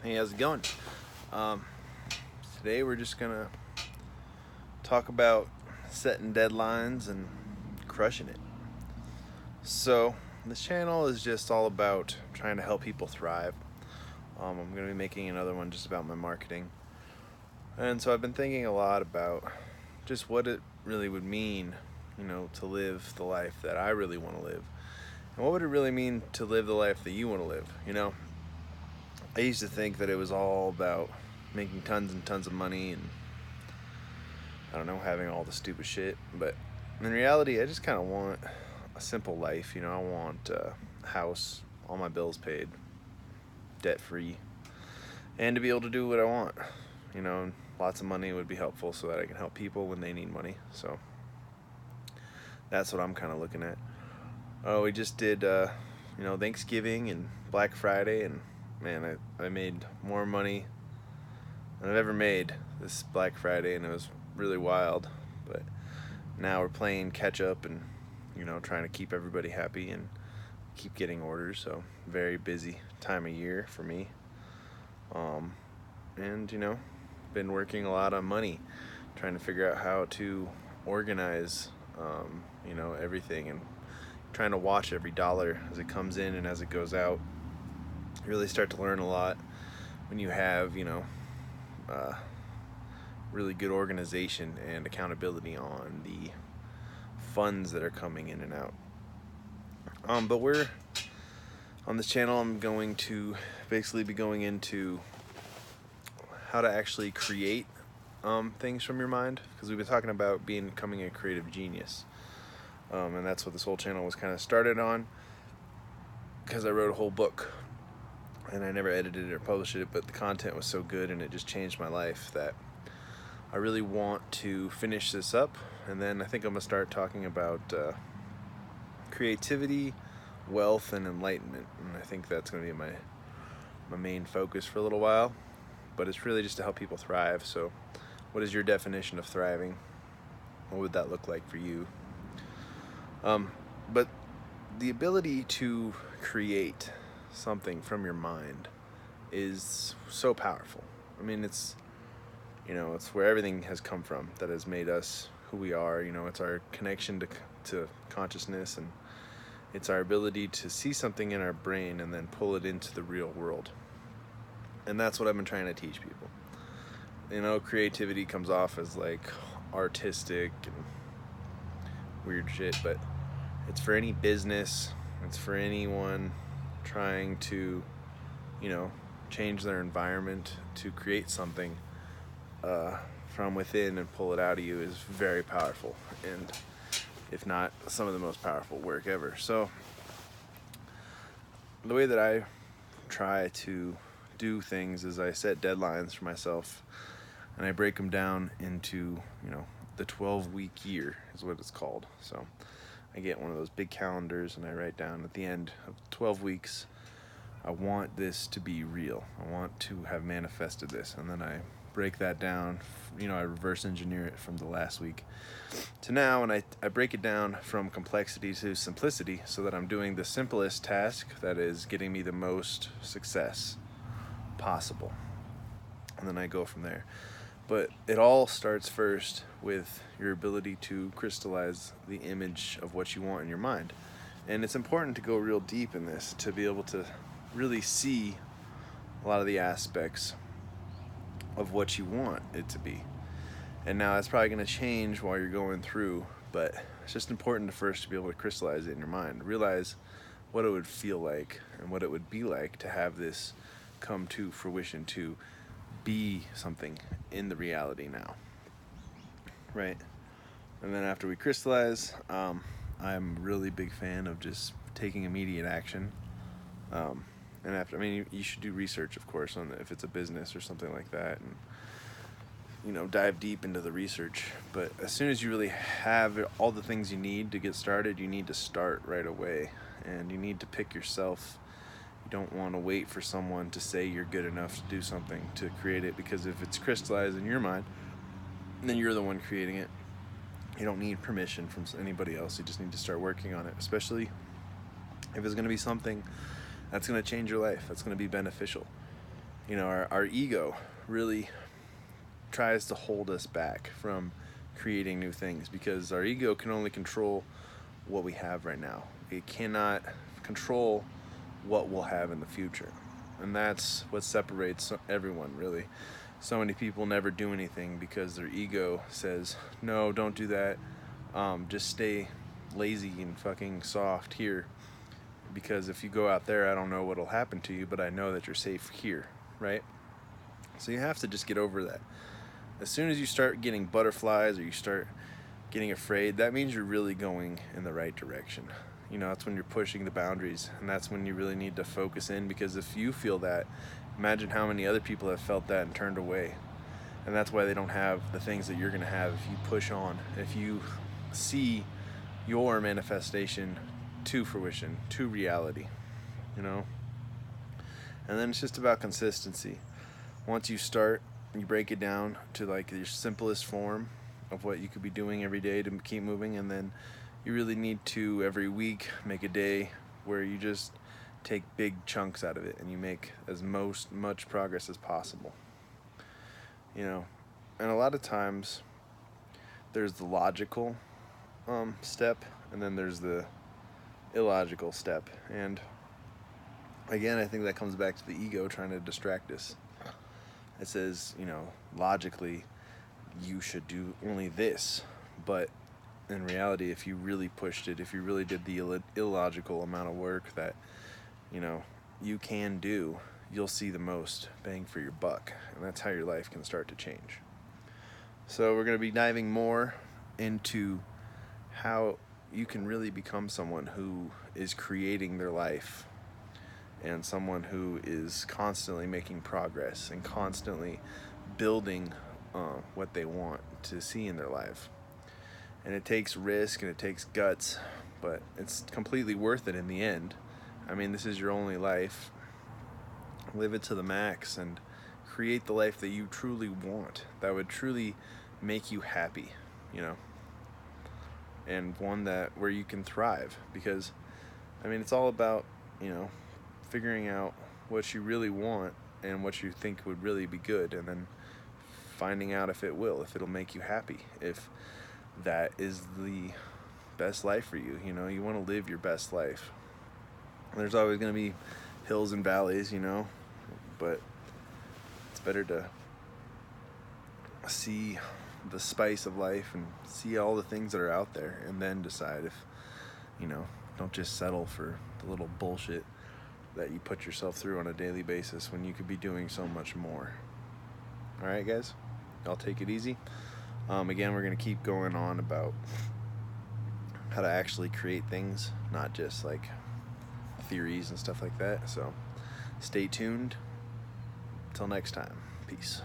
Hey, how's it going? Um, Today we're just gonna talk about setting deadlines and crushing it. So, this channel is just all about trying to help people thrive. I'm gonna be making another one just about my marketing. And so I've been thinking a lot about just what it really would mean, to live the life that I really want to live. And what would it really mean to live the life that you want to live? I used to think that it was all about making tons and tons of money and I don't know, having all the stupid shit. But in reality, I just kind of want a simple life. I want a house, all my bills paid, debt free, and to be able to do what I want. Lots of money would be helpful so that I can help people when they need money. So that's what I'm kind of looking at. Oh, we just did, Thanksgiving and Black Friday, and man, I made more money than I've ever made this Black Friday, and it was really wild. But now we're playing catch up and, trying to keep everybody happy and keep getting orders. So very busy time of year for me. And, been working a lot on money, trying to figure out how to organize, everything, and trying to watch every dollar as it comes in and as it goes out. You really start to learn a lot when you have, really good organization and accountability on the funds that are coming in and out. But we're on this channel, I'm going to basically be going into how to actually create things from your mind, because we've been talking about becoming a creative genius. And that's what this whole channel was kind of started on, because I wrote a whole book and I never edited it or published it, but the content was so good and it just changed my life that I really want to finish this up. And then I think I'm going to start talking about creativity, wealth, and enlightenment. And I think that's going to be my main focus for a little while. But it's really just to help people thrive. So what is your definition of thriving? What would that look like for you? But the ability to create something from your mind is so powerful. I mean, it's where everything has come from that has made us who we are. It's our connection to consciousness, and it's our ability to see something in our brain and then pull it into the real world. And that's what I've been trying to teach people. Creativity comes off as like artistic and weird shit, but it's for any business, it's for anyone trying to, change their environment to create something from within and pull it out of you is very powerful, and if not some of the most powerful work ever. So the way that I try to do things is I set deadlines for myself, and I break them down into, the 12-week year is what it's called. So I get one of those big calendars and I write down at the end of 12 weeks, I want this to be real. I want to have manifested this. And then I break that down, I reverse engineer it from the last week to now, and I break it down from complexity to simplicity so that I'm doing the simplest task that is getting me the most success possible. And then I go from there. But it all starts first with your ability to crystallize the image of what you want in your mind. And it's important to go real deep in this to be able to really see a lot of the aspects of what you want it to be. And now that's probably going to change while you're going through, but it's just important to first be able to crystallize it in your mind. Realize what it would feel like and what it would be like to have this come to fruition, to be something in the reality now, right? And then after we crystallize, I'm a really big fan of just taking immediate action. And after, you should do research, of course, on if it's a business or something like that, and dive deep into the research. But as soon as you really have all the things you need to get started, you need to start right away, and you need to pick yourself. You don't want to wait for someone to say you're good enough to do something, to create it, because if it's crystallized in your mind, then you're the one creating it. You don't need permission from anybody else. You just need to start working on it, especially if it's going to be something that's going to change your life, that's going to be beneficial. our ego really tries to hold us back from creating new things, because our ego can only control what we have right now. It cannot control what we'll have in the future. And that's what separates everyone, really. So many people never do anything because their ego says, no, don't do that. Just stay lazy and fucking soft here. Because if you go out there, I don't know what'll happen to you, but I know that you're safe here, right? So you have to just get over that. As soon as you start getting butterflies or you start getting afraid, that means you're really going in the right direction. That's when you're pushing the boundaries, and that's when you really need to focus in, because if you feel that, imagine how many other people have felt that and turned away. And that's why they don't have the things that you're going to have if you push on, if you see your manifestation to fruition, to reality, And then it's just about consistency. Once you start, you break it down to like your simplest form of what you could be doing every day to keep moving, and then you really need to every week make a day where you just take big chunks out of it and you make as much progress as possible. And a lot of times there's the logical step, and then there's the illogical step. And again, I think that comes back to the ego trying to distract us. It says, logically you should do only this, but in reality, if you really pushed it, if you really did the illogical amount of work that you can do, you'll see the most bang for your buck, and that's how your life can start to change. So we're going to be diving more into how you can really become someone who is creating their life, and someone who is constantly making progress and constantly building what they want to see in their life. And it takes risk and it takes guts, but it's completely worth it in the end. I mean, this is your only life. Live it to the max and create the life that you truly want, that would truly make you happy, and one where you can thrive. Because it's all about figuring out what you really want and what you think would really be good, and then finding out if it'll make you happy, if that is the best life for you. You want to live your best life. There's always going to be hills and valleys, but it's better to see the spice of life and see all the things that are out there, and then decide if don't just settle for the little bullshit that you put yourself through on a daily basis when you could be doing so much more. All right, guys, I'll take it easy. Again, we're going to keep going on about how to actually create things, not just like theories and stuff like that. So stay tuned. Till next time. Peace.